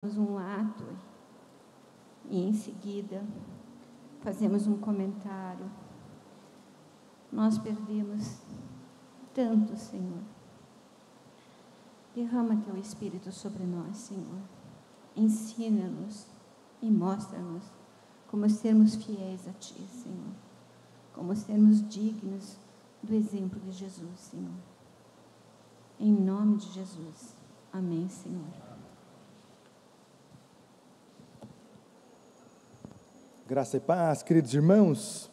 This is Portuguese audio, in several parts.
Um ato e em seguida fazemos um comentário. Nós perdemos tanto, Senhor. Derrama Teu Espírito sobre nós, Senhor. Ensina-nos e mostra-nos como sermos fiéis a Ti, Senhor. Como sermos dignos do exemplo de Jesus, Senhor. Em nome de Jesus. Amém, Senhor. Graça e paz, queridos irmãos.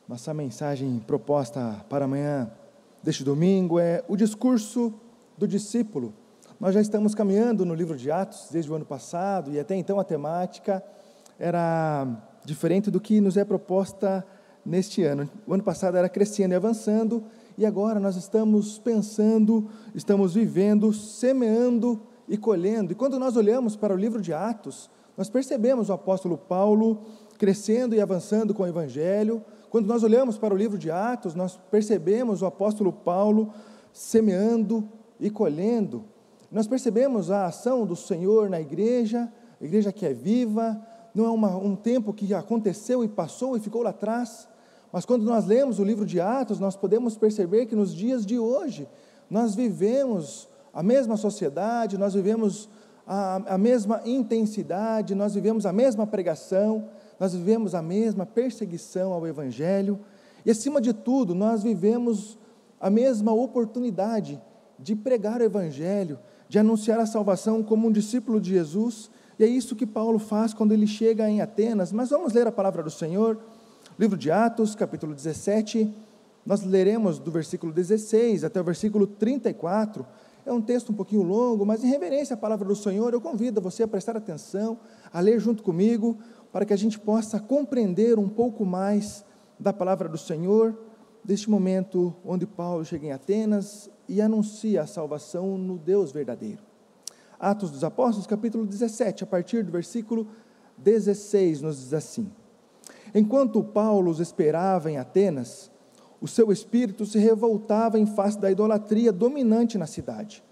Nossa mensagem proposta para amanhã deste domingo é o discurso do discípulo. Nós já estamos caminhando no livro de Atos desde o ano passado e até então a temática era diferente do que nos é proposta neste ano. O ano passado era crescendo e avançando e agora nós estamos pensando, estamos vivendo, semeando e colhendo. E quando nós olhamos para o livro de Atos, nós percebemos o apóstolo Paulo crescendo e avançando com o Evangelho. Quando nós olhamos para o livro de Atos, nós percebemos o apóstolo Paulo semeando e colhendo. Nós percebemos a ação do Senhor na igreja, a igreja que é viva, não é um tempo que aconteceu e passou e ficou lá atrás, mas quando nós lemos o livro de Atos, nós podemos perceber que nos dias de hoje, nós vivemos a mesma sociedade, nós vivemos a mesma intensidade, nós vivemos a mesma pregação, nós vivemos a mesma perseguição ao Evangelho, e acima de tudo, nós vivemos a mesma oportunidade de pregar o Evangelho, de anunciar a salvação como um discípulo de Jesus, e é isso que Paulo faz quando ele chega em Atenas. Mas vamos ler a palavra do Senhor, livro de Atos, capítulo 17, nós leremos do versículo 16 até o versículo 34, é um texto um pouquinho longo, mas em reverência à palavra do Senhor, eu convido você a prestar atenção, a ler junto comigo, para que a gente possa compreender um pouco mais da palavra do Senhor, deste momento onde Paulo chega em Atenas e anuncia a salvação no Deus verdadeiro. Atos dos Apóstolos, capítulo 17, a partir do versículo 16, nos diz assim: Enquanto Paulo os esperava em Atenas, o seu espírito se revoltava em face da idolatria dominante na cidade.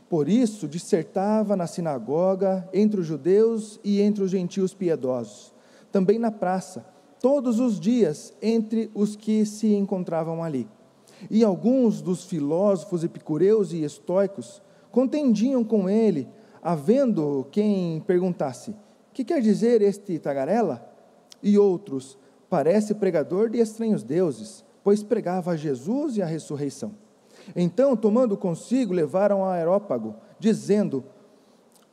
Por isso, dissertava na sinagoga, entre os judeus e entre os gentios piedosos, também na praça, todos os dias, entre os que se encontravam ali. E alguns dos filósofos epicureus e estoicos contendiam com ele, havendo quem perguntasse: que quer dizer este tagarela? E outros: parece pregador de estranhos deuses, pois pregava a Jesus e a ressurreição. Então, tomando consigo, levaram a Areópago, dizendo: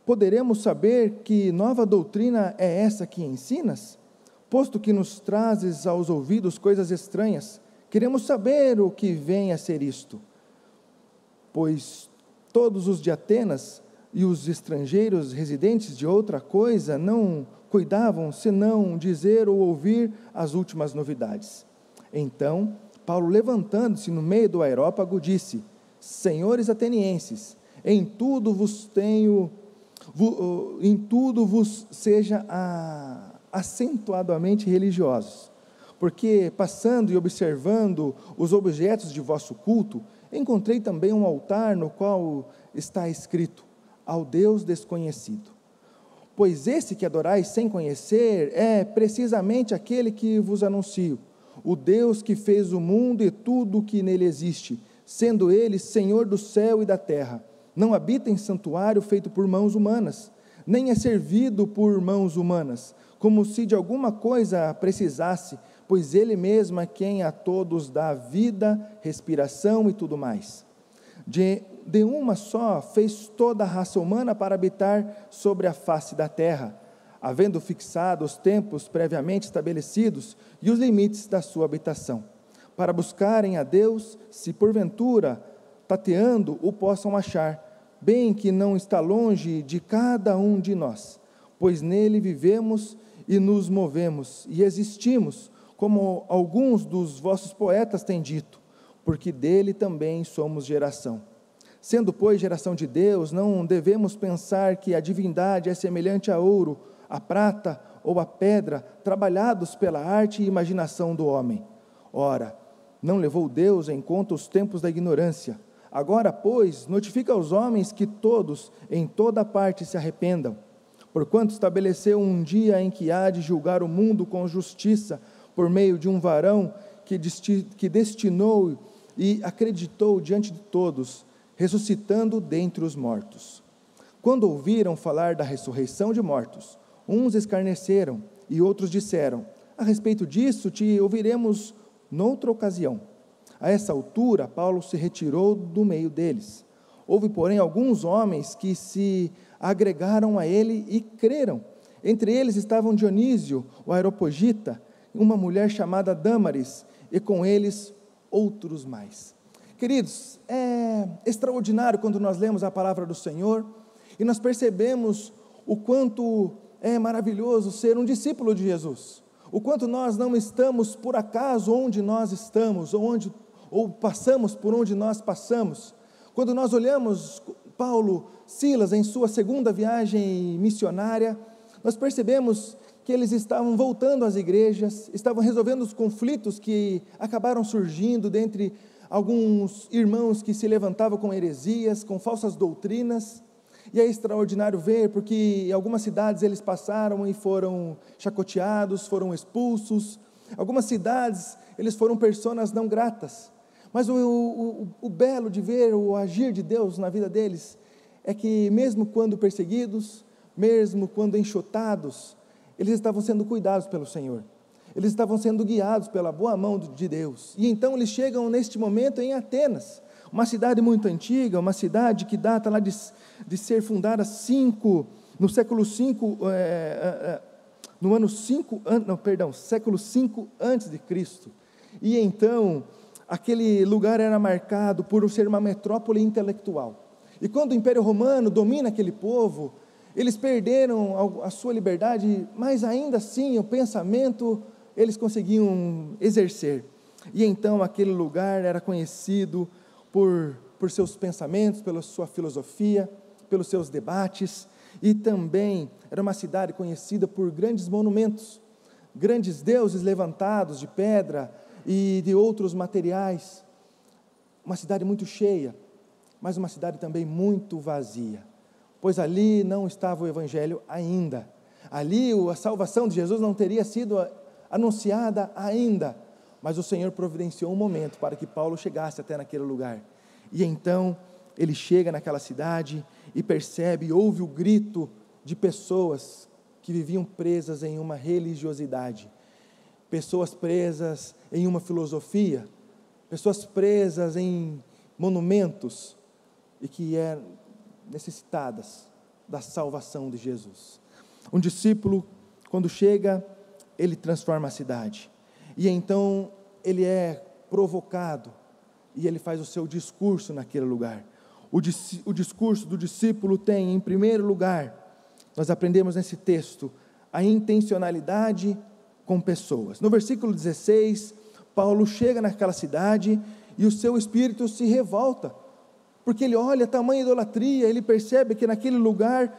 poderemos saber que nova doutrina é essa que ensinas? Posto que nos trazes aos ouvidos coisas estranhas, queremos saber o que vem a ser isto. Pois todos os de Atenas e os estrangeiros residentes de outra coisa não cuidavam senão dizer ou ouvir as últimas novidades. Então, Paulo, levantando-se no meio do Areópago, disse: Senhores atenienses, em tudo vos seja acentuadamente religiosos, porque passando e observando os objetos de vosso culto, encontrei também um altar no qual está escrito: ao Deus desconhecido. Pois esse que adorais sem conhecer é precisamente aquele que vos anuncio, o Deus que fez o mundo e tudo o que nele existe, sendo ele Senhor do céu e da terra. Não habita em santuário feito por mãos humanas, nem é servido por mãos humanas, como se de alguma coisa precisasse, pois ele mesmo é quem a todos dá vida, respiração e tudo mais. De uma só fez toda a raça humana para habitar sobre a face da terra, havendo fixado os tempos previamente estabelecidos e os limites da sua habitação, para buscarem a Deus, se porventura, tateando, o possam achar, bem que não está longe de cada um de nós, pois nele vivemos e nos movemos e existimos, como alguns dos vossos poetas têm dito, porque dele também somos geração. Sendo, pois, geração de Deus, não devemos pensar que a divindade é semelhante a ouro, a prata ou a pedra, trabalhados pela arte e imaginação do homem. Ora, não levou Deus em conta os tempos da ignorância, Agora, pois, notifica aos homens que todos, em toda parte, se arrependam, porquanto estabeleceu um dia em que há de julgar o mundo com justiça, por meio de um varão que destinou e acreditou diante de todos, ressuscitando dentre os mortos. Quando ouviram falar da ressurreição de mortos, uns escarneceram e outros disseram: a respeito disso te ouviremos noutra ocasião. A essa altura, Paulo se retirou do meio deles. Houve, porém, alguns homens que se agregaram a ele e creram. Entre eles estavam Dionísio, o Areopagita, uma mulher chamada Dâmaris, e com eles outros mais. Queridos, é extraordinário quando nós lemos a palavra do Senhor e nós percebemos o quanto é maravilhoso ser um discípulo de Jesus, o quanto nós não estamos por acaso onde nós estamos, ou passamos por onde nós passamos. Quando nós olhamos Paulo, Silas em sua segunda viagem missionária, nós percebemos que eles estavam voltando às igrejas, estavam resolvendo os conflitos que acabaram surgindo dentre alguns irmãos que se levantavam com heresias, com falsas doutrinas. E é extraordinário ver, porque em algumas cidades eles passaram e foram chacoteados, foram expulsos. Algumas cidades eles foram pessoas não gratas. Mas o belo de ver o agir de Deus na vida deles é que mesmo quando perseguidos, mesmo quando enxotados, eles estavam sendo cuidados pelo Senhor. Eles estavam sendo guiados pela boa mão de Deus. E então eles chegam neste momento em Atenas, uma cidade muito antiga, uma cidade que data lá de ser fundada no século 5, século 5 antes de Cristo. E então aquele lugar era marcado por ser uma metrópole intelectual. E quando o Império Romano domina aquele povo, eles perderam a sua liberdade, mas ainda assim o pensamento eles conseguiam exercer. E então aquele lugar era conhecido por seus pensamentos, pela sua filosofia, pelos seus debates, e também era uma cidade conhecida por grandes monumentos, grandes deuses levantados de pedra e de outros materiais. Uma cidade muito cheia, mas uma cidade também muito vazia, pois ali não estava o Evangelho ainda. Ali a salvação de Jesus não teria sido anunciada ainda, mas o Senhor providenciou um momento para que Paulo chegasse até naquele lugar. E então ele chega naquela cidade e percebe, ouve o grito de pessoas que viviam presas em uma religiosidade, pessoas presas em uma filosofia, pessoas presas em monumentos e que eram necessitadas da salvação de Jesus. Um discípulo, quando chega, ele transforma a cidade, e então ele é provocado, e ele faz o seu discurso naquele lugar. O discurso do discípulo tem, em primeiro lugar, nós aprendemos nesse texto, a intencionalidade com pessoas. No versículo 16, Paulo chega naquela cidade, e o seu espírito se revolta, porque ele olha a tamanha idolatria, ele percebe que naquele lugar,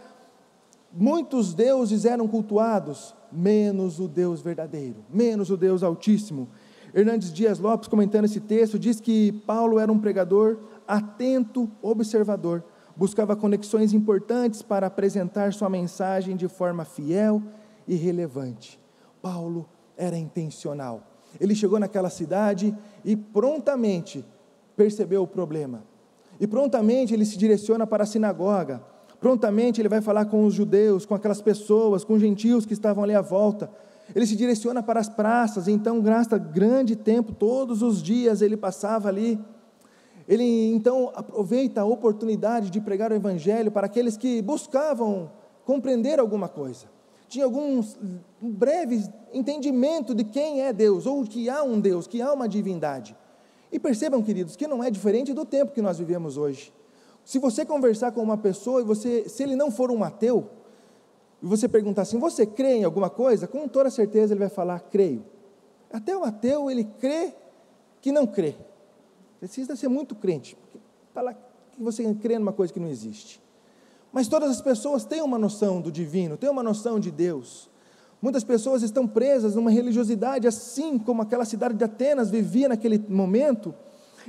muitos deuses eram cultuados, menos o Deus verdadeiro, menos o Deus Altíssimo. Hernandes Dias Lopes, comentando esse texto, diz que Paulo era um pregador atento, observador, buscava conexões importantes para apresentar sua mensagem de forma fiel e relevante. Paulo era intencional. Ele chegou naquela cidade e prontamente percebeu o problema. E prontamente ele se direciona para a sinagoga. Prontamente ele vai falar com os judeus, com aquelas pessoas, com os gentios que estavam ali à volta. Ele se direciona para as praças, então gasta grande tempo, todos os dias ele passava ali. Ele então aproveita a oportunidade de pregar o Evangelho para aqueles que buscavam compreender alguma coisa. Tinha um breve entendimento de quem é Deus, ou que há um Deus, que há uma divindade. E percebam, queridos, que não é diferente do tempo que nós vivemos hoje. Se você conversar com uma pessoa, se ele não for um ateu, e você perguntar assim, você crê em alguma coisa? Com toda certeza ele vai falar, creio. Até o ateu, ele crê que não crê. Precisa ser muito crente, porque falar que você crê numa coisa que não existe. Mas todas as pessoas têm uma noção do divino, têm uma noção de Deus. Muitas pessoas estão presas numa religiosidade, assim como aquela cidade de Atenas vivia naquele momento.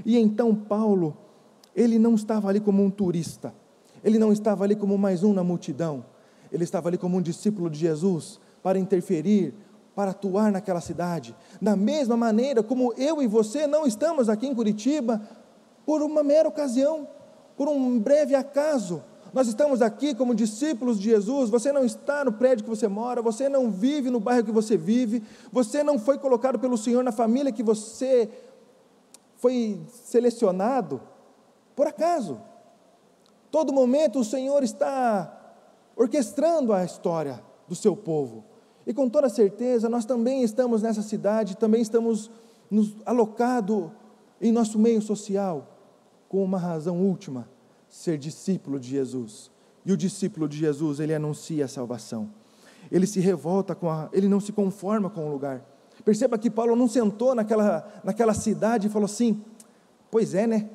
E então Paulo, ele não estava ali como um turista, ele não estava ali como mais um na multidão, ele estava ali como um discípulo de Jesus, para interferir, para atuar naquela cidade, da mesma maneira como eu e você não estamos aqui em Curitiba, por uma mera ocasião, por um breve acaso. Nós estamos aqui como discípulos de Jesus. Você não está no prédio que você mora, você não vive no bairro que você vive, você não foi colocado pelo Senhor na família que você foi selecionado por acaso. Todo momento o Senhor está orquestrando a história do seu povo, e com toda certeza nós também estamos nessa cidade, também estamos alocados em nosso meio social, com uma razão última: ser discípulo de Jesus. E o discípulo de Jesus, ele anuncia a salvação, ele se revolta ele não se conforma com o lugar. Perceba que Paulo não sentou naquela cidade e falou assim: pois é, né,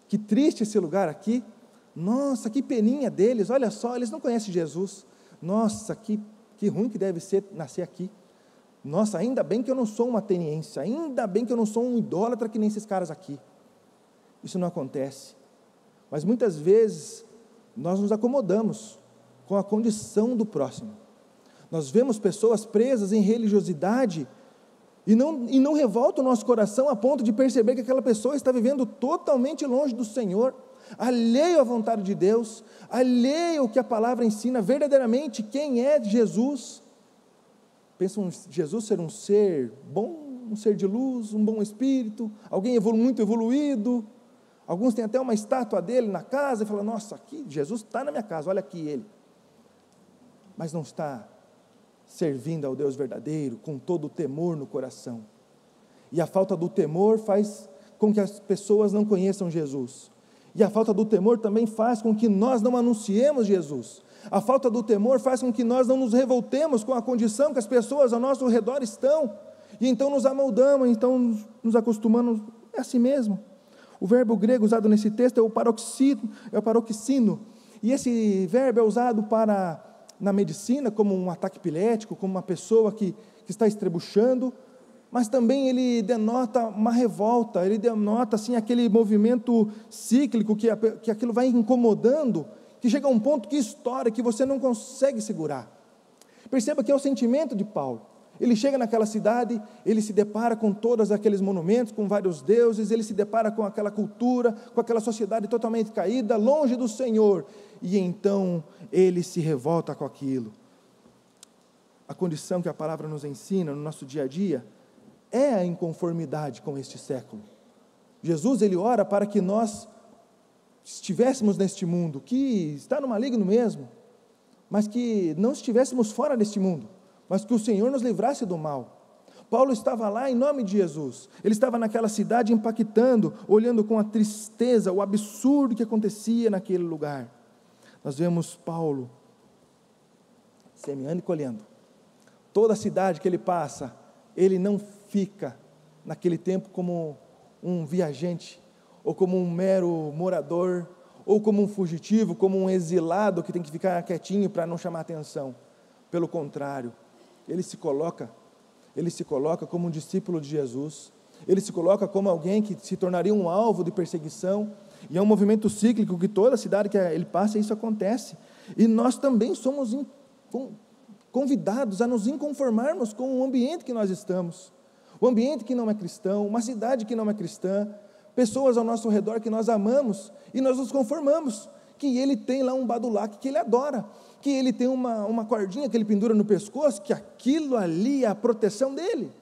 que triste esse lugar aqui, nossa, que peninha deles, olha só, eles não conhecem Jesus, nossa, que ruim que deve ser nascer aqui, nossa, ainda bem que eu não sou um ateniense, ainda bem que eu não sou um idólatra que nem esses caras aqui. Isso não acontece. Mas muitas vezes nós nos acomodamos com a condição do próximo. Nós vemos pessoas presas em religiosidade e não revolta o nosso coração a ponto de perceber que aquela pessoa está vivendo totalmente longe do Senhor, alheio à vontade de Deus, alheio ao que a palavra ensina verdadeiramente quem é Jesus. Pensam Jesus ser um ser bom, um ser de luz, um bom espírito, alguém muito evoluído. Alguns têm até uma estátua dele na casa e falam: nossa, aqui Jesus está na minha casa, olha aqui ele. Mas não está servindo ao Deus verdadeiro, com todo o temor no coração. E a falta do temor faz com que as pessoas não conheçam Jesus. E a falta do temor também faz com que nós não anunciemos Jesus. A falta do temor faz com que nós não nos revoltemos com a condição que as pessoas ao nosso redor estão. E então nos amoldamos, então nos acostumamos, é assim mesmo. O verbo grego usado nesse texto é o paroxino, e esse verbo é usado na medicina como um ataque epilético, como uma pessoa que está estrebuchando, mas também ele denota uma revolta, ele denota assim aquele movimento cíclico, que aquilo vai incomodando, que chega a um ponto que estoura, que você não consegue segurar. Perceba que é o sentimento de Paulo. Ele chega naquela cidade, ele se depara com todos aqueles monumentos, com vários deuses, ele se depara com aquela cultura, com aquela sociedade totalmente caída, longe do Senhor, e então ele se revolta com aquilo. A condição que a palavra nos ensina no nosso dia a dia é a inconformidade com este século. Jesus, ele ora para que nós estivéssemos neste mundo, que está no maligno mesmo, mas que não estivéssemos fora deste mundo, mas que o Senhor nos livrasse do mal. Paulo estava lá em nome de Jesus, ele estava naquela cidade impactando, olhando com a tristeza, o absurdo que acontecia naquele lugar. Nós vemos Paulo semeando e colhendo. Toda a cidade que ele passa, ele não fica naquele tempo como um viajante, ou como um mero morador, ou como um fugitivo, como um exilado que tem que ficar quietinho para não chamar atenção. Pelo contrário, ele se coloca como um discípulo de Jesus, ele se coloca como alguém que se tornaria um alvo de perseguição, e é um movimento cíclico que toda cidade que ele passa, isso acontece, e nós também somos convidados a nos inconformarmos com o ambiente que nós estamos, o ambiente que não é cristão, uma cidade que não é cristã, pessoas ao nosso redor que nós amamos, e nós nos conformamos, que ele tem lá um badulaque que ele adora, que ele tem uma cordinha que ele pendura no pescoço, que aquilo ali é a proteção dele.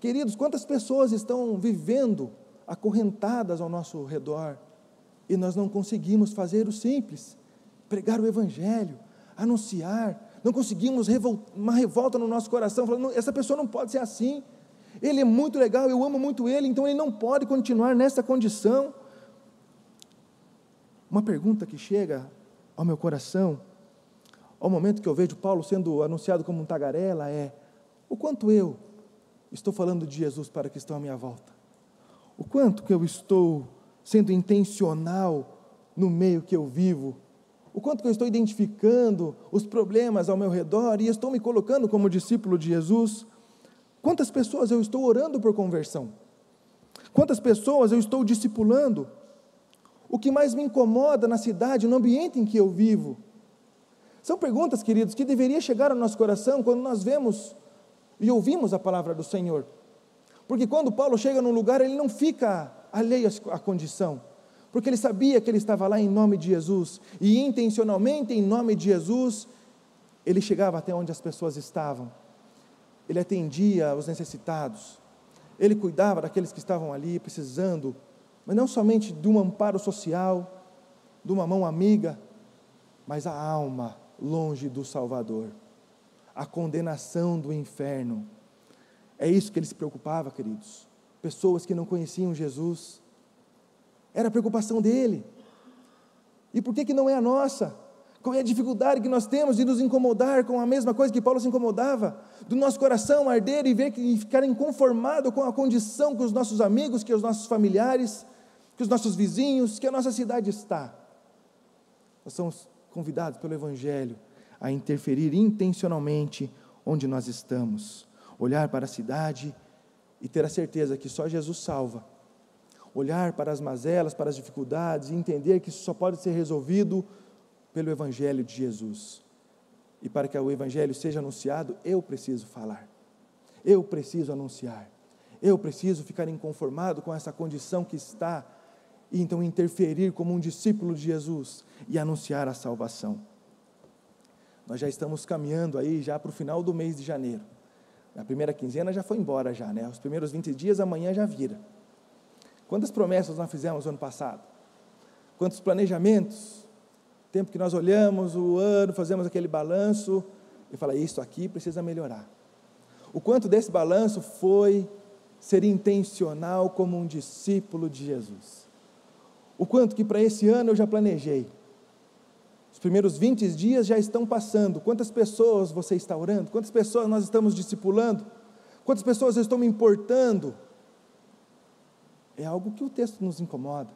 Queridos, quantas pessoas estão vivendo acorrentadas ao nosso redor, e nós não conseguimos fazer o simples, pregar o evangelho, anunciar, não conseguimos uma revolta no nosso coração, falando: essa pessoa não pode ser assim, ele é muito legal, eu amo muito ele, então ele não pode continuar nessa condição. Uma pergunta que chega ao meu coração, ao momento que eu vejo Paulo sendo anunciado como um tagarela, é: o quanto eu estou falando de Jesus para que estão à minha volta? O quanto que eu estou sendo intencional no meio que eu vivo? O quanto que eu estou identificando os problemas ao meu redor e estou me colocando como discípulo de Jesus? Quantas pessoas eu estou orando por conversão? Quantas pessoas eu estou discipulando? O que mais me incomoda na cidade, no ambiente em que eu vivo? São perguntas, queridos, que deveriam chegar ao nosso coração quando nós vemos e ouvimos a palavra do Senhor. Porque quando Paulo chega num lugar, ele não fica alheio à condição, porque ele sabia que ele estava lá em nome de Jesus, e intencionalmente em nome de Jesus, ele chegava até onde as pessoas estavam, ele atendia os necessitados, ele cuidava daqueles que estavam ali precisando, mas não somente de um amparo social, de uma mão amiga, mas a alma longe do Salvador, a condenação do inferno. É isso que ele se preocupava, queridos. Pessoas que não conheciam Jesus, era a preocupação dele. E por que não é a nossa? Qual é a dificuldade que nós temos de nos incomodar com a mesma coisa que Paulo se incomodava? Do nosso coração arder e ficar inconformado com a condição que os nossos amigos, que os nossos familiares, que os nossos vizinhos, que a nossa cidade está. Nós somos convidados pelo Evangelho a interferir intencionalmente onde nós estamos. Olhar para a cidade e ter a certeza que só Jesus salva. Olhar para as mazelas, para as dificuldades e entender que isso só pode ser resolvido pelo Evangelho de Jesus. E para que o Evangelho seja anunciado, eu preciso falar. Eu preciso anunciar. Eu preciso ficar inconformado com essa condição que está e então interferir como um discípulo de Jesus e anunciar a salvação. Nós já estamos caminhando aí já para o final do mês de janeiro. A primeira quinzena já foi embora já, né? Os primeiros 20 dias, amanhã já vira. Quantas promessas nós fizemos no ano passado? Quantos planejamentos? Tempo que nós olhamos o ano, fazemos aquele balanço e fala, isso aqui precisa melhorar. O quanto desse balanço foi ser intencional como um discípulo de Jesus. O quanto que para esse ano eu já planejei. Os primeiros 20 dias já estão passando. Quantas pessoas você está orando? Quantas pessoas nós estamos discipulando? Quantas pessoas eu estou me importando? É algo que o texto nos incomoda.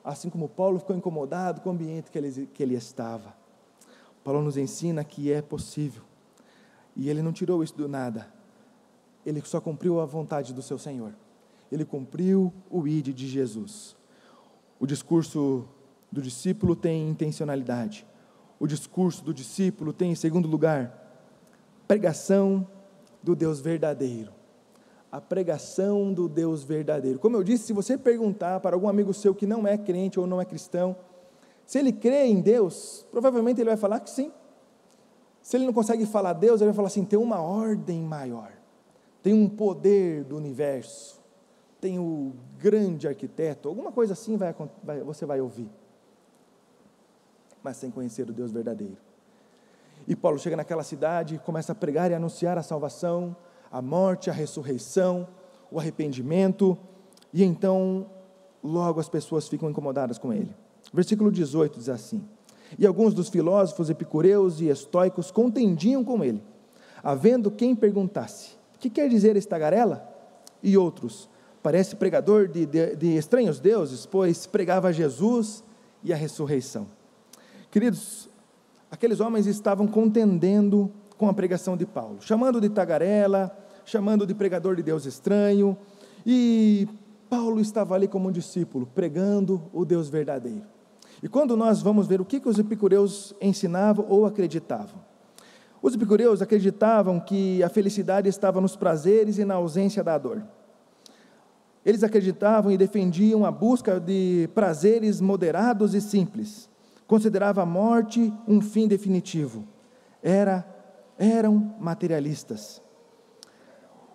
Assim como Paulo ficou incomodado com o ambiente que ele estava. Paulo nos ensina que é possível. E ele não tirou isso do nada. Ele só cumpriu a vontade do seu Senhor. Ele cumpriu o ide de Jesus. O discurso do discípulo tem intencionalidade. O discurso do discípulo tem, em segundo lugar, pregação do Deus verdadeiro. A pregação do Deus verdadeiro. Como eu disse, se você perguntar para algum amigo seu que não é crente ou não é cristão, se ele crê em Deus, provavelmente ele vai falar que sim. Se ele não consegue falar Deus, ele vai falar assim, tem uma ordem maior, tem um poder do universo, tem o grande arquiteto, alguma coisa assim você vai ouvir. Mas sem conhecer o Deus verdadeiro. E Paulo chega naquela cidade e começa a pregar e anunciar a salvação, a morte, a ressurreição, o arrependimento, e então logo as pessoas ficam incomodadas com ele. Versículo 18 diz assim, e alguns dos filósofos epicureus e estoicos contendiam com ele, havendo quem perguntasse, que quer dizer esta tagarela? E outros, parece pregador de estranhos deuses, pois pregava Jesus e a ressurreição. Queridos, aqueles homens estavam contendendo com a pregação de Paulo, chamando de tagarela, chamando de pregador de Deus estranho, e Paulo estava ali como um discípulo, pregando o Deus verdadeiro. E quando nós vamos ver o que os epicureus ensinavam ou acreditavam, os epicureus acreditavam que a felicidade estava nos prazeres e na ausência da dor. Eles acreditavam e defendiam a busca de prazeres moderados e simples, considerava a morte um fim definitivo, eram materialistas.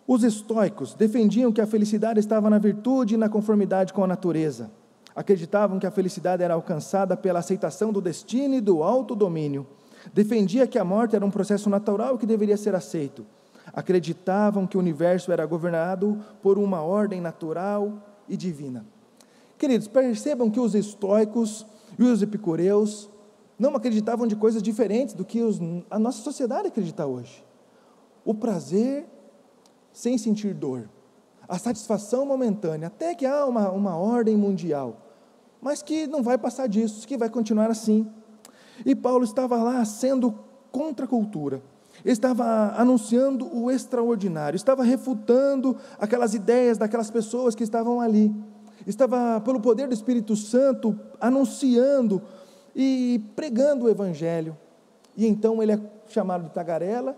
Os estoicos defendiam que a felicidade estava na virtude e na conformidade com a natureza, acreditavam que a felicidade era alcançada pela aceitação do destino e do autodomínio, defendia que a morte era um processo natural que deveria ser aceito, acreditavam que o universo era governado por uma ordem natural e divina. Queridos, percebam que os estoicos e os epicureus não acreditavam de coisas diferentes do que a nossa sociedade acredita hoje. O prazer sem sentir dor, a satisfação momentânea, até que há uma ordem mundial, mas que não vai passar disso, que vai continuar assim. E Paulo estava lá sendo contra a cultura, estava anunciando o extraordinário, estava refutando aquelas ideias daquelas pessoas que estavam ali. estava pelo poder do Espírito Santo anunciando e pregando o Evangelho. E então ele é chamado de tagarela,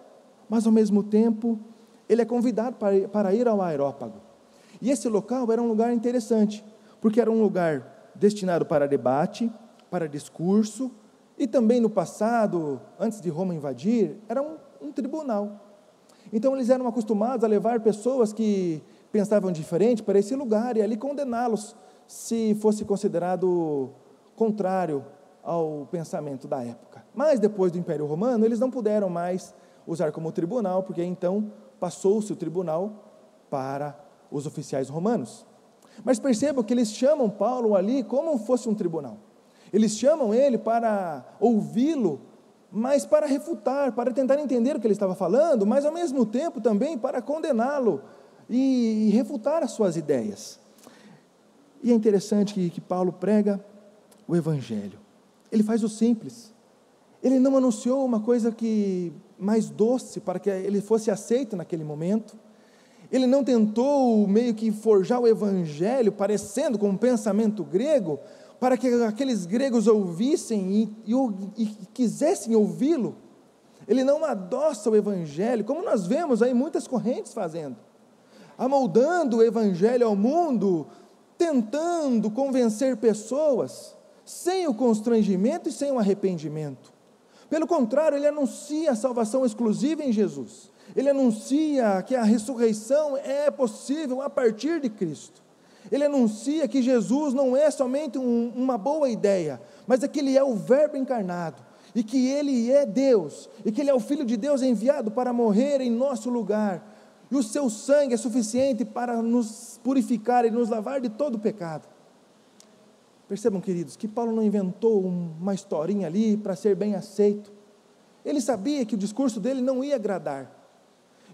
mas ao mesmo tempo ele é convidado para ir ao Areópago. E esse local era um lugar interessante, porque era um lugar destinado para debate, para discurso, e também no passado, antes de Roma invadir, era um tribunal. Então eles eram acostumados a levar pessoas que pensavam diferente para esse lugar e ali condená-los, se fosse considerado contrário ao pensamento da época. Mas depois do Império Romano, eles não puderam mais usar como tribunal, porque então passou-se o tribunal para os oficiais romanos. Mas percebam que eles chamam Paulo ali como fosse um tribunal. Eles chamam ele para ouvi-lo, mas para refutar, para tentar entender o que ele estava falando, mas ao mesmo tempo também para condená-lo e refutar as suas ideias. E é interessante que Paulo prega o Evangelho. Ele faz o simples. Ele não anunciou uma coisa que mais doce para que ele fosse aceito naquele momento. Ele não tentou meio que forjar o Evangelho parecendo com um pensamento grego, para que aqueles gregos ouvissem e quisessem ouvi-lo. Ele não adoça o Evangelho, como nós vemos aí muitas correntes fazendo, amoldando o Evangelho ao mundo, tentando convencer pessoas, sem o constrangimento e sem o arrependimento. Pelo contrário, ele anuncia a salvação exclusiva em Jesus. Ele anuncia que a ressurreição é possível a partir de Cristo. Ele anuncia que Jesus não é somente uma boa ideia, mas é que Ele é o Verbo encarnado, e que Ele é Deus, e que Ele é o Filho de Deus enviado para morrer em nosso lugar, e o seu sangue é suficiente para nos purificar e nos lavar de todo o pecado. Percebam, queridos, que Paulo não inventou uma historinha ali para ser bem aceito. Ele sabia que o discurso dele não ia agradar.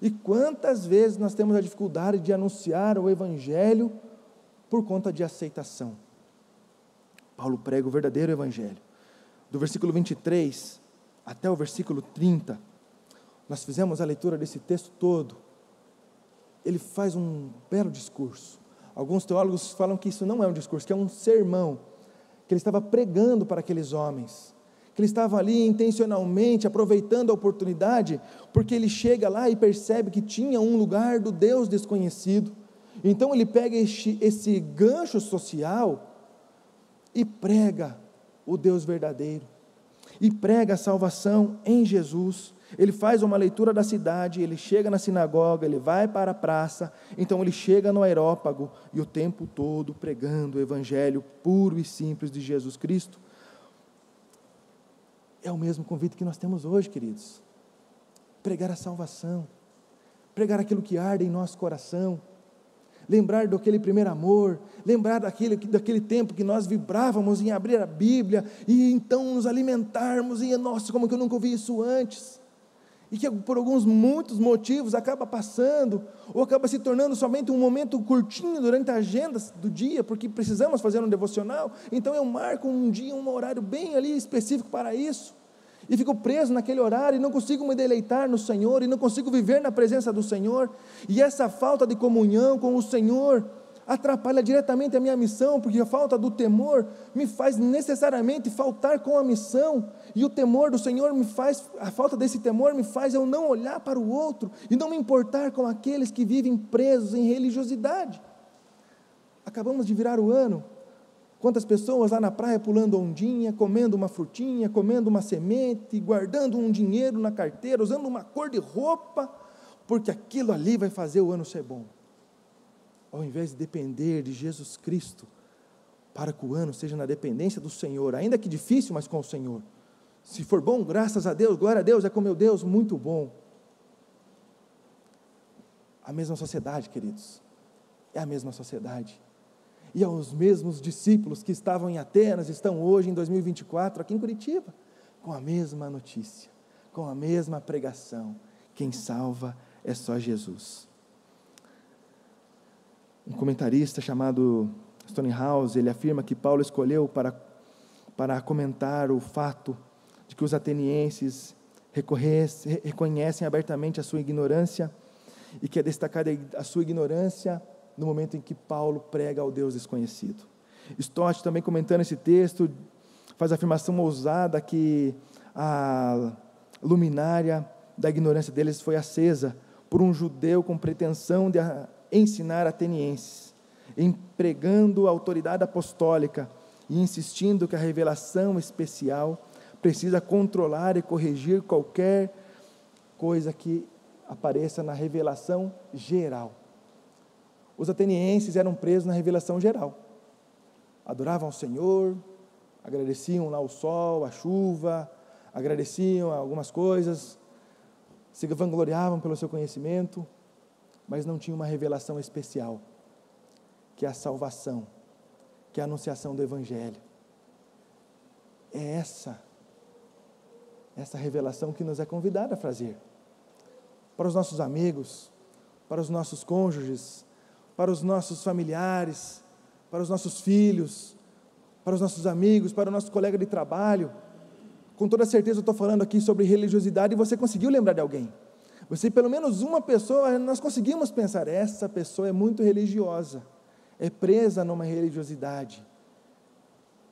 E quantas vezes nós temos a dificuldade de anunciar o Evangelho por conta de aceitação? Paulo prega o verdadeiro Evangelho. Do versículo 23 até o versículo 30, nós fizemos a leitura desse texto todo. Ele faz um belo discurso. Alguns teólogos falam que isso não é um discurso, que é um sermão, que ele estava pregando para aqueles homens, que ele estava ali intencionalmente aproveitando a oportunidade, porque ele chega lá e percebe que tinha um lugar do Deus desconhecido. Então ele pega esse gancho social e prega o Deus verdadeiro, e prega a salvação em Jesus. Ele faz uma leitura da cidade, ele chega na sinagoga, ele vai para a praça, então ele chega no Areópago, e o tempo todo pregando o Evangelho puro e simples de Jesus Cristo. É o mesmo convite que nós temos hoje, queridos. Pregar a salvação, pregar aquilo que arde em nosso coração, lembrar daquele primeiro amor, lembrar daquele tempo que nós vibrávamos em abrir a Bíblia, e então nos alimentarmos, e nossa, como que eu nunca ouvi isso antes, e que por muitos motivos acaba passando, ou acaba se tornando somente um momento curtinho durante a agenda do dia, porque precisamos fazer um devocional, então eu marco um dia, um horário bem ali específico para isso, e fico preso naquele horário, e não consigo me deleitar no Senhor, e não consigo viver na presença do Senhor, e essa falta de comunhão com o Senhor atrapalha diretamente a minha missão, porque a falta do temor me faz necessariamente faltar com a missão, e o temor do Senhor a falta desse temor me faz eu não olhar para o outro, e não me importar com aqueles que vivem presos em religiosidade. Acabamos de virar o ano, quantas pessoas lá na praia pulando ondinha, comendo uma frutinha, comendo uma semente, guardando um dinheiro na carteira, usando uma cor de roupa, porque aquilo ali vai fazer o ano ser bom, ao invés de depender de Jesus Cristo, para que o ano seja na dependência do Senhor, ainda que difícil, mas com o Senhor. Se for bom, graças a Deus, glória a Deus, é com meu Deus, muito bom. A mesma sociedade, queridos, é a mesma sociedade, e os mesmos discípulos que estavam em Atenas, estão hoje em 2024, aqui em Curitiba, com a mesma notícia, com a mesma pregação: quem salva é só Jesus. Um comentarista chamado Stonehouse, ele afirma que Paulo escolheu para comentar o fato de que os atenienses reconhecem abertamente a sua ignorância, e que é destacada a sua ignorância no momento em que Paulo prega ao Deus desconhecido. Stott, também comentando esse texto, faz a afirmação ousada que a luminária da ignorância deles foi acesa por um judeu com pretensão de ensinar atenienses, empregando a autoridade apostólica e insistindo que a revelação especial precisa controlar e corrigir qualquer coisa que apareça na revelação geral. Os atenienses eram presos na revelação geral. Adoravam ao Senhor, agradeciam lá o sol, a chuva, agradeciam algumas coisas, se vangloriavam pelo seu conhecimento, mas não tinham uma revelação especial, que é a salvação, que é a anunciação do Evangelho. É essa revelação que nos é convidada a fazer. Para os nossos amigos, para os nossos cônjuges, para os nossos familiares, para os nossos filhos, para os nossos amigos, para o nosso colega de trabalho. Com toda certeza eu estou falando aqui sobre religiosidade e você conseguiu lembrar de alguém. Você, pelo menos uma pessoa, nós conseguimos pensar, essa pessoa é muito religiosa, é presa numa religiosidade.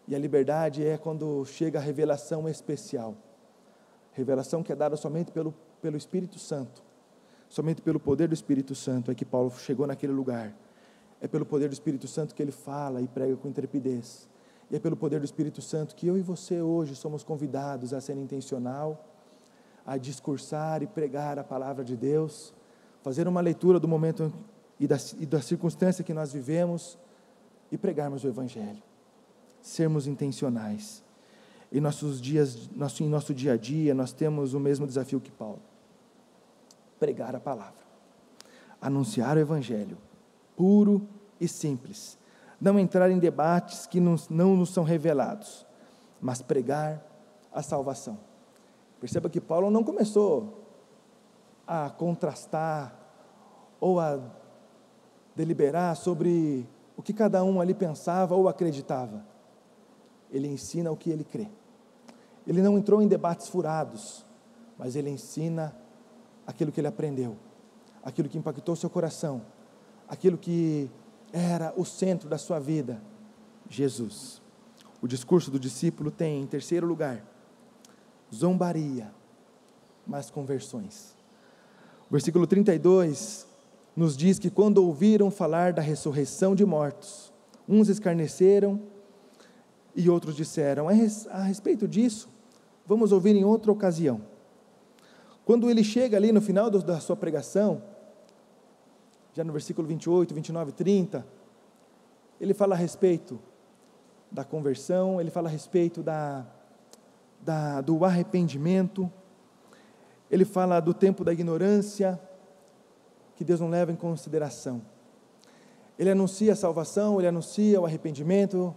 E a liberdade é quando chega a revelação especial. Revelação que é dada somente pelo Espírito Santo. Somente pelo poder do Espírito Santo é que Paulo chegou naquele lugar. É pelo poder do Espírito Santo que ele fala e prega com intrepidez. E é pelo poder do Espírito Santo que eu e você hoje somos convidados a ser intencional, a discursar e pregar a palavra de Deus, fazer uma leitura do momento e da circunstância que nós vivemos e pregarmos o Evangelho. Sermos intencionais. Em nosso dia a dia, nós temos o mesmo desafio que Paulo. Pregar a palavra. Anunciar o Evangelho. Puro e simples. Não entrar em debates que não nos são revelados, mas pregar a salvação. Perceba que Paulo não começou a contrastar ou a deliberar sobre o que cada um ali pensava ou acreditava. Ele ensina o que ele crê. Ele não entrou em debates furados, mas ele ensina aquilo que ele aprendeu, aquilo que impactou seu coração, aquilo que era o centro da sua vida, Jesus. O discurso do discípulo tem, em terceiro lugar, zombaria, mas conversões. O versículo 32 nos diz que quando ouviram falar da ressurreição de mortos, uns escarneceram e outros disseram, a respeito disso, vamos ouvir em outra ocasião. Quando ele chega ali no final da sua pregação, já no versículo 28, 29, 30, ele fala a respeito da conversão, ele fala a respeito do arrependimento, ele fala do tempo da ignorância, que Deus não leva em consideração. Ele anuncia a salvação, ele anuncia o arrependimento,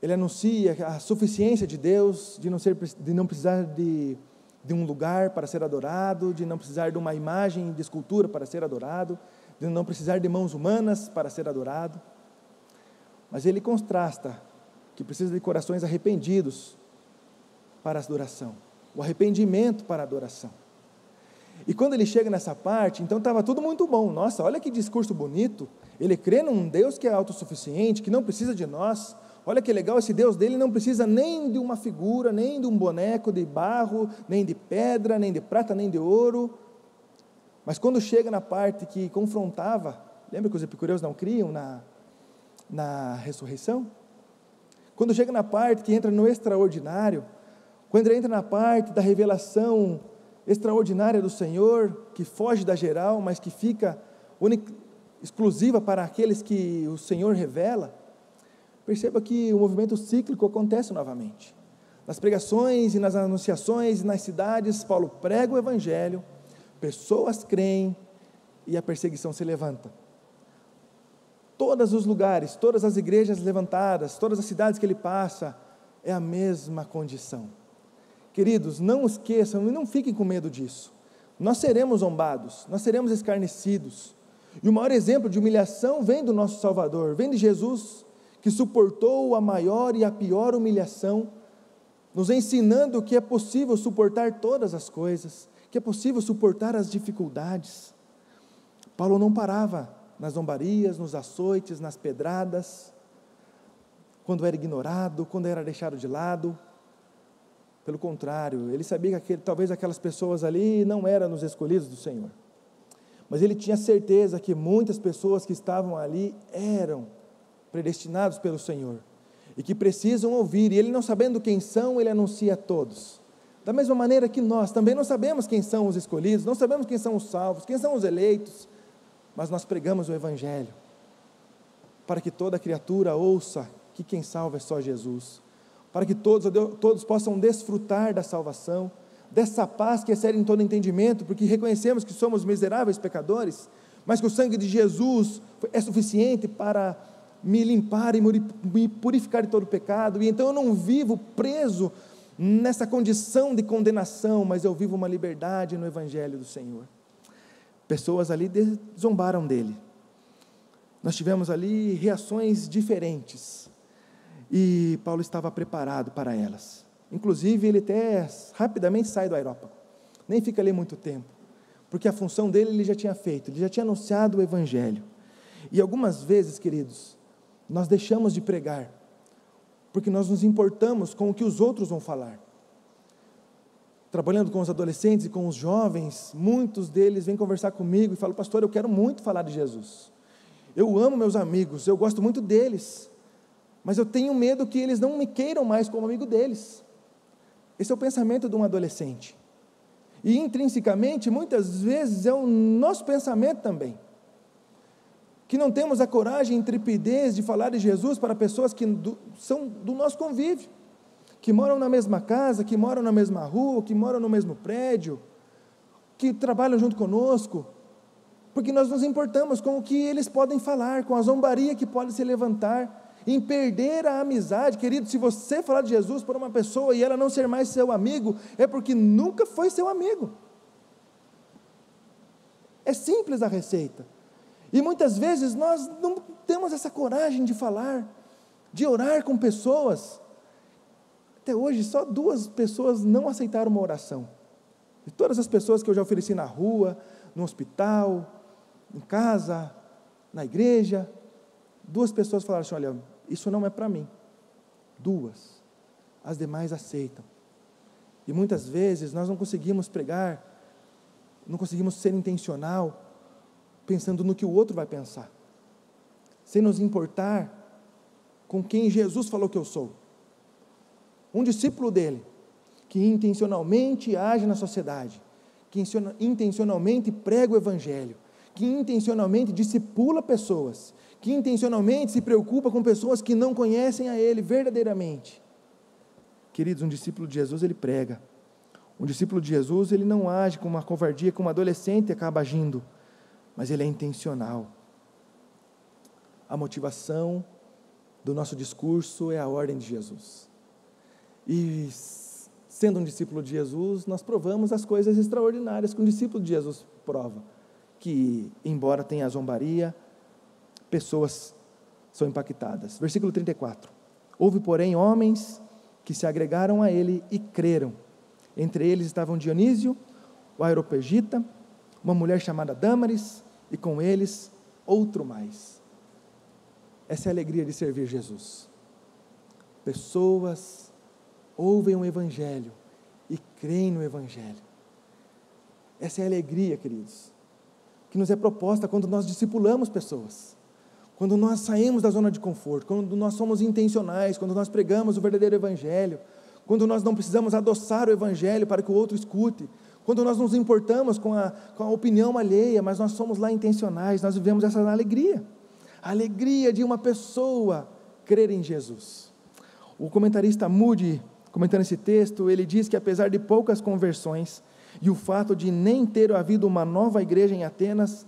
ele anuncia a suficiência de Deus, de não precisar de um lugar para ser adorado, de não precisar de uma imagem de escultura para ser adorado, de não precisar de mãos humanas para ser adorado. Mas ele contrasta que precisa de corações arrependidos para a adoração, o arrependimento para a adoração. E quando ele chega nessa parte, então estava tudo muito bom. Nossa, olha que discurso bonito. Ele crê num Deus que é autossuficiente, que não precisa de nós. Olha que legal, esse Deus dele não precisa nem de uma figura, nem de um boneco de barro, nem de pedra, nem de prata, nem de ouro. Mas quando chega na parte que confrontava, lembra que os epicureus não criam na ressurreição? Quando chega na parte que entra no extraordinário, quando entra na parte da revelação extraordinária do Senhor, que foge da geral, mas que fica exclusiva para aqueles que o Senhor revela, perceba que o movimento cíclico acontece novamente. Nas pregações e nas anunciações e nas cidades, Paulo prega o Evangelho, pessoas creem e a perseguição se levanta. Todos os lugares, todas as igrejas levantadas, todas as cidades que ele passa, é a mesma condição. Queridos, não esqueçam e não fiquem com medo disso. Nós seremos zombados, nós seremos escarnecidos. E o maior exemplo de humilhação vem do nosso Salvador, vem de Jesus, que suportou a maior e a pior humilhação, nos ensinando que é possível suportar todas as coisas, que é possível suportar as dificuldades. Paulo não parava nas zombarias, nos açoites, nas pedradas, quando era ignorado, quando era deixado de lado. Pelo contrário, ele sabia que talvez aquelas pessoas ali não eram os escolhidos do Senhor, mas ele tinha certeza que muitas pessoas que estavam ali eram predestinados pelo Senhor, e que precisam ouvir, e ele, não sabendo quem são, ele anuncia a todos. Da mesma maneira que nós também não sabemos quem são os escolhidos, não sabemos quem são os salvos, quem são os eleitos, mas nós pregamos o Evangelho, para que toda criatura ouça que quem salva é só Jesus, para que todos possam desfrutar da salvação, dessa paz que excede em todo entendimento, porque reconhecemos que somos miseráveis pecadores, mas que o sangue de Jesus é suficiente para me limpar e me purificar de todo pecado, e então eu não vivo preso nessa condição de condenação, mas eu vivo uma liberdade no Evangelho do Senhor. Pessoas ali zombaram dele, nós tivemos ali reações diferentes, e Paulo estava preparado para elas. Inclusive ele até rapidamente sai do aerópago, nem fica ali muito tempo, porque a função dele ele já tinha feito, ele já tinha anunciado o Evangelho. E algumas vezes, queridos, nós deixamos de pregar, porque nós nos importamos com o que os outros vão falar. Trabalhando com os adolescentes e com os jovens, muitos deles vêm conversar comigo e falam: pastor, eu quero muito falar de Jesus, eu amo meus amigos, eu gosto muito deles, mas eu tenho medo que eles não me queiram mais como amigo deles. Esse é o pensamento de um adolescente, e intrinsecamente, muitas vezes é o nosso pensamento também, que não temos a coragem e intrepidez de falar de Jesus para pessoas que são do nosso convívio, que moram na mesma casa, que moram na mesma rua, que moram no mesmo prédio, que trabalham junto conosco, porque nós nos importamos com o que eles podem falar, com a zombaria que pode se levantar, em perder a amizade. Querido, se você falar de Jesus para uma pessoa e ela não ser mais seu amigo, é porque nunca foi seu amigo. É simples a receita, e muitas vezes nós não temos essa coragem de falar, de orar com pessoas. Até hoje só 2 pessoas não aceitaram uma oração, de todas as pessoas que eu já ofereci na rua, no hospital, em casa, na igreja, 2 pessoas falaram assim: olha, isso não é para mim. 2, as demais aceitam. E muitas vezes nós não conseguimos pregar, não conseguimos ser intencional, pensando no que o outro vai pensar, sem nos importar com quem Jesus falou que eu sou. Um discípulo dele, que intencionalmente age na sociedade, que intencionalmente prega o Evangelho, que intencionalmente discipula pessoas, que intencionalmente se preocupa com pessoas que não conhecem a Ele verdadeiramente. Queridos, um discípulo de Jesus, ele prega. Um discípulo de Jesus, ele não age com uma covardia como um adolescente acaba agindo, mas ele é intencional. A motivação do nosso discurso é a ordem de Jesus. E sendo um discípulo de Jesus, nós provamos as coisas extraordinárias que um discípulo de Jesus prova, que embora tenha a zombaria, pessoas são impactadas. Versículo 34, houve porém homens que se agregaram a ele e creram, entre eles estavam Dionísio, o Areopagita, uma mulher chamada Dâmaris, e com eles outro mais. Essa é a alegria de servir Jesus. Pessoas ouvem o Evangelho e creem no Evangelho. Essa é a alegria, queridos, que nos é proposta quando nós discipulamos pessoas, quando nós saímos da zona de conforto, quando nós somos intencionais, quando nós pregamos o verdadeiro Evangelho, quando nós não precisamos adoçar o Evangelho para que o outro escute, quando nós nos importamos com a opinião alheia, mas nós somos lá intencionais, nós vivemos essa alegria, a alegria de uma pessoa crer em Jesus. O comentarista Moody, comentando esse texto, ele diz que apesar de poucas conversões, e o fato de nem ter havido uma nova igreja em Atenas,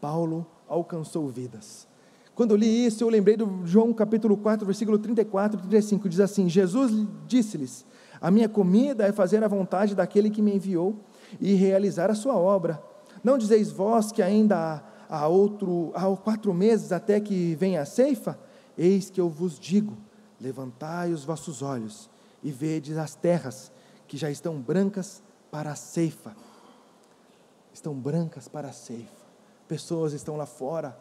Paulo alcançou vidas. Quando eu li isso, eu lembrei do João capítulo 4, versículo 34 e 35, diz assim: Jesus disse-lhes: a minha comida é fazer a vontade daquele que me enviou e realizar a sua obra. Não dizeis vós que ainda há 4 meses até que venha a ceifa? Eis que eu vos digo, levantai os vossos olhos e vedes as terras que já estão brancas para a ceifa. Estão brancas para a ceifa. Pessoas estão lá fora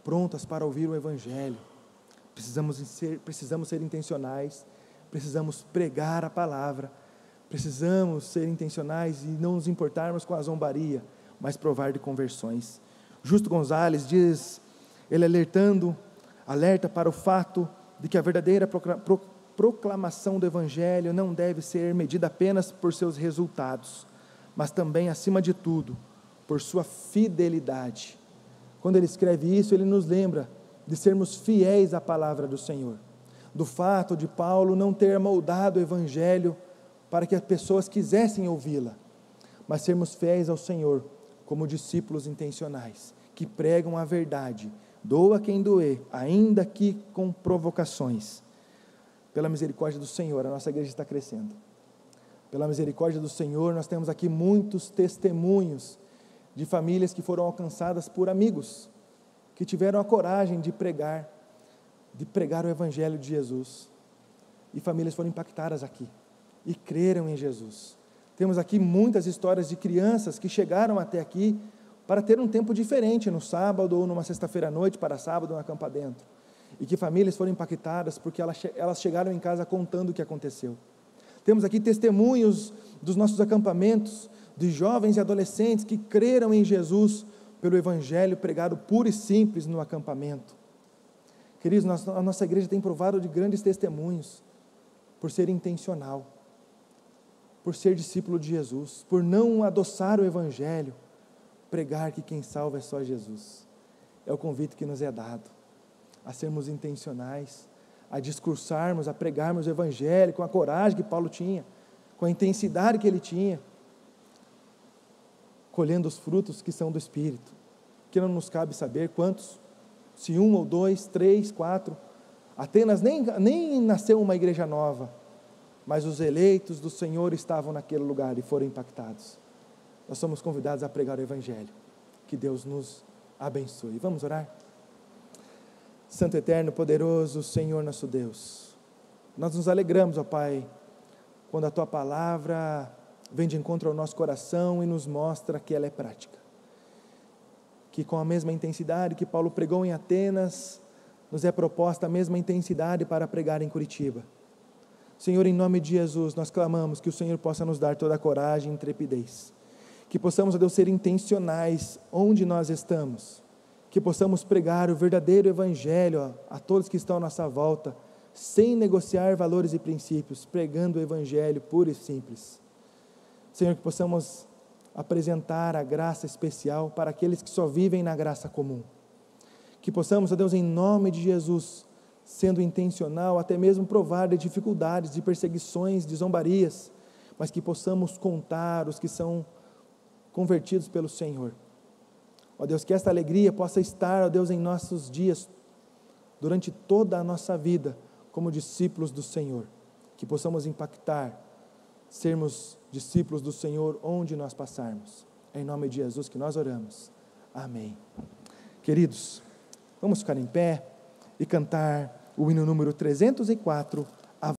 prontas para ouvir o Evangelho. Precisamos ser intencionais, precisamos pregar a palavra, precisamos ser intencionais e não nos importarmos com a zombaria, mas provar de conversões. Justo Gonzalez diz, ele alerta para o fato de que a verdadeira proclamação do Evangelho não deve ser medida apenas por seus resultados, mas também, acima de tudo, por sua fidelidade. Quando ele escreve isso, ele nos lembra de sermos fiéis à palavra do Senhor, do fato de Paulo não ter moldado o Evangelho para que as pessoas quisessem ouvi-la, mas sermos fiéis ao Senhor como discípulos intencionais, que pregam a verdade, doa quem doer, ainda que com provocações. Pela misericórdia do Senhor, a nossa igreja está crescendo. Pela misericórdia do Senhor, nós temos aqui muitos testemunhos de famílias que foram alcançadas por amigos, que tiveram a coragem de pregar o Evangelho de Jesus. E famílias foram impactadas aqui, e creram em Jesus. Temos aqui muitas histórias de crianças que chegaram até aqui para ter um tempo diferente no sábado ou numa sexta-feira à noite para sábado na Campa Dentro. E que famílias foram impactadas porque elas chegaram em casa contando o que aconteceu. Temos aqui testemunhos dos nossos acampamentos, de jovens e adolescentes que creram em Jesus pelo Evangelho pregado puro e simples no acampamento. Queridos, a nossa igreja tem provado de grandes testemunhos por ser intencional, por ser discípulo de Jesus, por não adoçar o Evangelho, pregar que quem salva é só Jesus. É o convite que nos é dado, a sermos intencionais, a discursarmos, a pregarmos o Evangelho com a coragem que Paulo tinha, com a intensidade que ele tinha, colhendo os frutos que são do Espírito, que não nos cabe saber quantos, se 1 ou 2, 3, 4, Atenas nem nasceu uma igreja nova, mas os eleitos do Senhor estavam naquele lugar e foram impactados. Nós somos convidados a pregar o Evangelho, que Deus nos abençoe. Vamos orar? Santo Eterno, poderoso Senhor nosso Deus, nós nos alegramos, ó Pai, quando a Tua palavra vem de encontro ao nosso coração e nos mostra que ela é prática, que com a mesma intensidade que Paulo pregou em Atenas, nos é proposta a mesma intensidade para pregar em Curitiba. Senhor, em nome de Jesus, nós clamamos que o Senhor possa nos dar toda a coragem e intrepidez, que possamos, ó Deus, ser intencionais onde nós estamos, que possamos pregar o verdadeiro Evangelho a todos que estão à nossa volta, sem negociar valores e princípios, pregando o Evangelho puro e simples. Senhor, que possamos apresentar a graça especial para aqueles que só vivem na graça comum. Que possamos, ó Deus, em nome de Jesus, sendo intencional, até mesmo provar de dificuldades, de perseguições, de zombarias, mas que possamos contar os que são convertidos pelo Senhor. Ó Deus, que esta alegria possa estar, ó Deus, em nossos dias, durante toda a nossa vida, como discípulos do Senhor, que possamos impactar, sermos discípulos do Senhor onde nós passarmos. É em nome de Jesus que nós oramos. Amém. Queridos, vamos ficar em pé e cantar o hino número 304,